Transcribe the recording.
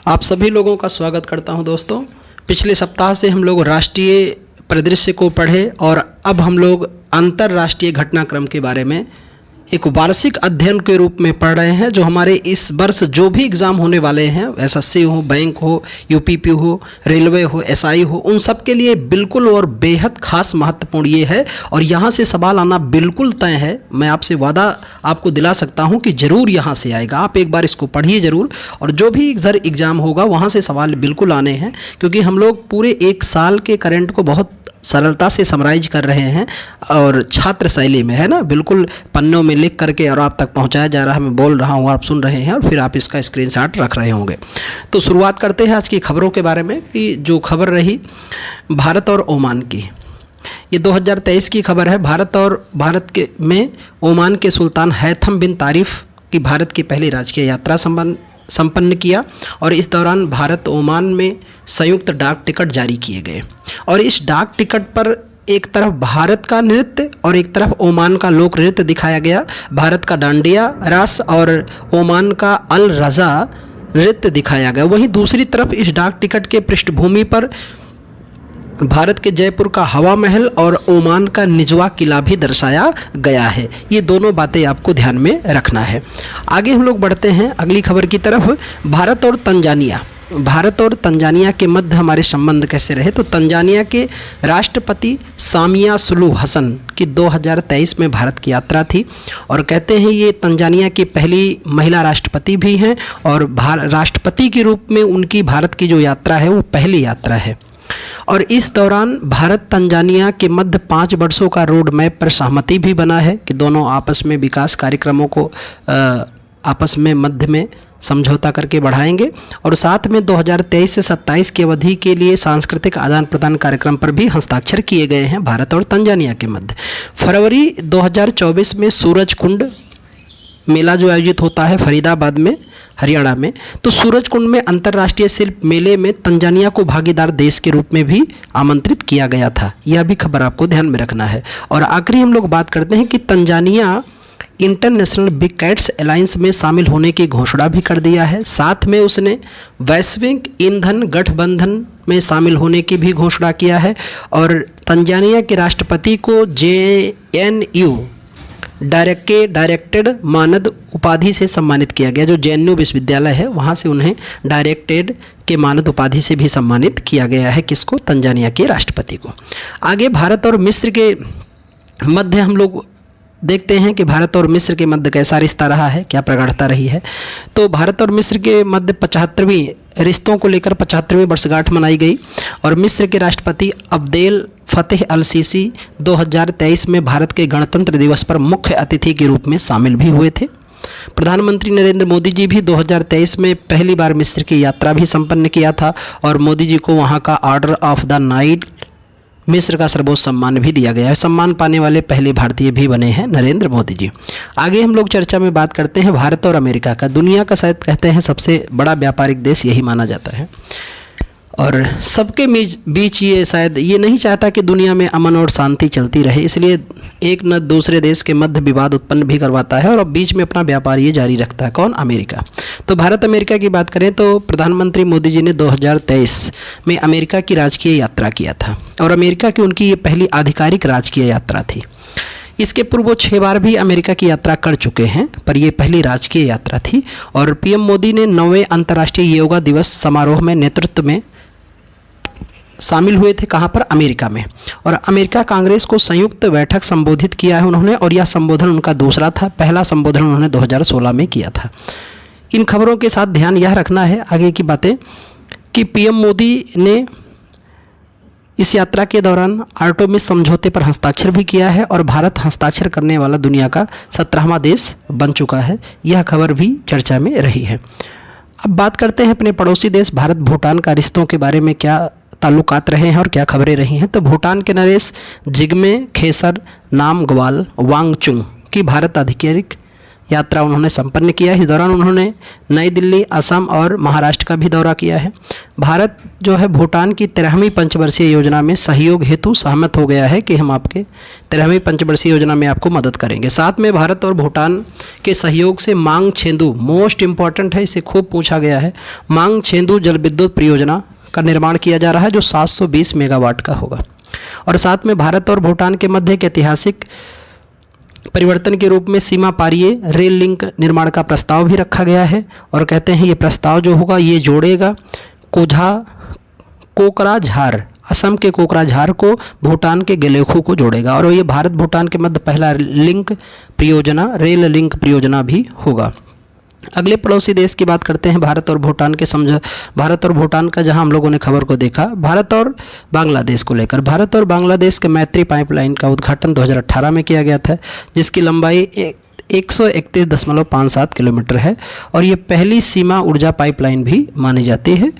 आप सभी लोगों का स्वागत करता हूं दोस्तों। पिछले सप्ताह से हम लोग राष्ट्रीय परिदृश्य को पढ़े और अब हम लोग अंतर्राष्ट्रीय घटनाक्रम के बारे में एक वार्षिक अध्ययन के रूप में पढ़ रहे हैं, जो हमारे इस वर्ष जो भी एग्ज़ाम होने वाले हैं, एसएससी हो, बैंक हो, यूपीपी हो, रेलवे हो, एसआई हो, उन सब के लिए बिल्कुल और बेहद खास महत्वपूर्ण ये है और यहाँ से सवाल आना बिल्कुल तय है। मैं आपसे वादा आपको दिला सकता हूँ कि ज़रूर यहाँ से आएगा। आप एक बार इसको पढ़िए ज़रूर, और जो भी इधर एग्ज़ाम होगा वहाँ से सवाल बिल्कुल आने हैं, क्योंकि हम लोग पूरे एक साल के करंट को बहुत सरलता से समराइज कर रहे हैं और छात्र शैली में, है ना, बिल्कुल पन्नों में लिख करके और आप तक पहुंचाया जा रहा है। मैं बोल रहा हूं, आप सुन रहे हैं और फिर आप इसका स्क्रीनशॉट रख रहे होंगे। तो शुरुआत करते हैं आज की खबरों के बारे में कि जो खबर रही भारत और ओमान की। ये 2023 की खबर है। भारत के में ओमान के सुल्तान हैथम बिन तारिफ की भारत की पहली राजकीय यात्रा संपन्न किया और इस दौरान भारत ओमान में संयुक्त डाक टिकट जारी किए गए और इस डाक टिकट पर एक तरफ भारत का नृत्य और एक तरफ ओमान का लोक नृत्य दिखाया गया। भारत का डांडिया रास और ओमान का अल रज़ा नृत्य दिखाया गया। वहीं दूसरी तरफ इस डाक टिकट के पृष्ठभूमि पर भारत के जयपुर का हवा महल और ओमान का निजवा किला भी दर्शाया गया है। ये दोनों बातें आपको ध्यान में रखना है। आगे हम लोग बढ़ते हैं अगली खबर की तरफ। भारत और तंजानिया के मध्य हमारे संबंध कैसे रहे। तो तंजानिया के राष्ट्रपति सामिया सुलूहु हसन की 2023 में भारत की यात्रा थी और कहते हैं ये तंजानिया की पहली महिला राष्ट्रपति भी हैं और राष्ट्रपति के रूप में उनकी भारत की जो यात्रा है वो पहली यात्रा है। और इस दौरान भारत तंजानिया के मध्य 5 वर्षों का रोड मैप पर सहमति भी बना है कि दोनों आपस में विकास कार्यक्रमों को आपस में मध्य में समझौता करके बढ़ाएंगे और साथ में 2023 से 27 की अवधि के लिए सांस्कृतिक आदान प्रदान कार्यक्रम पर भी हस्ताक्षर किए गए हैं भारत और तंजानिया के मध्य। फरवरी 2024 में सूरज कुंड मेला जो आयोजित होता है फरीदाबाद में, हरियाणा में, तो सूरज कुंड में अंतर्राष्ट्रीय शिल्प मेले में तंजानिया को भागीदार देश के रूप में भी आमंत्रित किया गया था। यह भी खबर आपको ध्यान में रखना है। और आखिरी हम लोग बात करते हैं कि Tanzania international big cats alliance में शामिल होने की घोषणा भी कर दिया है। साथ में उसने वैश्विक ईंधन गठबंधन में शामिल होने की भी घोषणा किया है और तंजानिया के राष्ट्रपति को JNU डायरेक्टेड मानद उपाधि से सम्मानित किया गया। जो JNU विश्वविद्यालय है वहाँ से उन्हें डायरेक्टेड के मानद उपाधि से भी सम्मानित किया गया है। किसको? तंजानिया के राष्ट्रपति को। आगे भारत और मिस्र के मध्य हम लोग देखते हैं कि भारत और मिस्र के मध्य कैसा रिश्ता रहा है, क्या प्रगाढ़ता रही है। तो भारत और मिस्र के मध्य 75वीं रिश्तों को लेकर 75वीं वर्षगांठ मनाई गई और मिस्र के राष्ट्रपति अब्देल फतेह अल सीसी 2023 में भारत के गणतंत्र दिवस पर मुख्य अतिथि के रूप में शामिल भी हुए थे। प्रधानमंत्री नरेंद्र मोदी जी भी 2023 में पहली बार मिस्र की यात्रा भी संपन्न किया था और मोदी जी को वहां का ऑर्डर ऑफ द नाइल मिस्र का सर्वोच्च सम्मान भी दिया गया है। सम्मान पाने वाले पहले भारतीय भी बने हैं नरेंद्र मोदी जी। आगे हम लोग चर्चा में बात करते हैं भारत और अमेरिका का। दुनिया का शायद कहते हैं सबसे बड़ा व्यापारिक देश यही माना जाता है और सबके बीच ये शायद ये नहीं चाहता कि दुनिया में अमन और शांति चलती रहे, इसलिए एक न दूसरे देश के मध्य विवाद उत्पन्न भी करवाता है और अब बीच में अपना व्यापार ये जारी रखता है। कौन? अमेरिका। तो भारत अमेरिका की बात करें तो प्रधानमंत्री मोदी जी ने 2023 में अमेरिका की राजकीय यात्रा किया था और अमेरिका की उनकी ये पहली आधिकारिक राजकीय यात्रा थी। इसके पूर्व वो 6 बार भी अमेरिका की यात्रा कर चुके हैं, पर यह पहली राजकीय यात्रा थी। और पीएम मोदी ने 9वें अंतर्राष्ट्रीय योगा दिवस समारोह में नेतृत्व में शामिल हुए थे। कहाँ पर? अमेरिका में। और अमेरिका कांग्रेस को संयुक्त बैठक संबोधित किया है उन्होंने और यह संबोधन उनका दूसरा था। पहला संबोधन उन्होंने 2016 में किया था। इन खबरों के साथ ध्यान यह रखना है आगे की बातें कि पीएम मोदी ने इस यात्रा के दौरान आर्टेमिस समझौते पर हस्ताक्षर भी किया है और भारत हस्ताक्षर करने वाला दुनिया का 17वां देश बन चुका है। यह खबर भी चर्चा में रही है। अब बात करते हैं अपने पड़ोसी देश भारत भूटान का रिश्तों के बारे में क्या ताल्लुकात रहे हैं और क्या खबरें रही हैं। तो भूटान के नरेश जिग्मे खेसर नामग्याल वांगचुक की भारत आधिकारिक यात्रा उन्होंने संपन्न किया। इस दौरान उन्होंने नई दिल्ली, असम और महाराष्ट्र का भी दौरा किया है। भारत जो है भूटान की 13वीं पंचवर्षीय योजना में सहयोग हेतु सहमत हो गया है कि हम आपके 13वीं पंचवर्षीय योजना में आपको मदद करेंगे। साथ में भारत और भूटान के सहयोग से मांगछेंदू, मोस्ट इम्पॉर्टेंट है, इसे खूब पूछा गया है, मांगछेंदू जल विद्युत परियोजना का निर्माण किया जा रहा है जो 720 मेगावाट का होगा। और साथ में भारत और भूटान के मध्य एक ऐतिहासिक परिवर्तन के रूप में सीमा पारीय रेल लिंक निर्माण का प्रस्ताव भी रखा गया है। और कहते हैं ये प्रस्ताव जो होगा ये जोड़ेगा कोकराझार, असम के कोकराझार को भूटान के गेलेखू को जोड़ेगा। और ये भारत भूटान के मध्य पहला लिंक परियोजना, रेल लिंक परियोजना भी होगा। अगले पड़ोसी देश की बात करते हैं, भारत और भूटान के भारत और भूटान का जहां हम लोगों ने खबर को देखा, भारत और बांग्लादेश को लेकर। भारत और बांग्लादेश के मैत्री पाइपलाइन का उद्घाटन 2018 में किया गया था, जिसकी लंबाई 131.57 किलोमीटर है और ये पहली सीमा ऊर्जा पाइपलाइन भी मानी जाती है।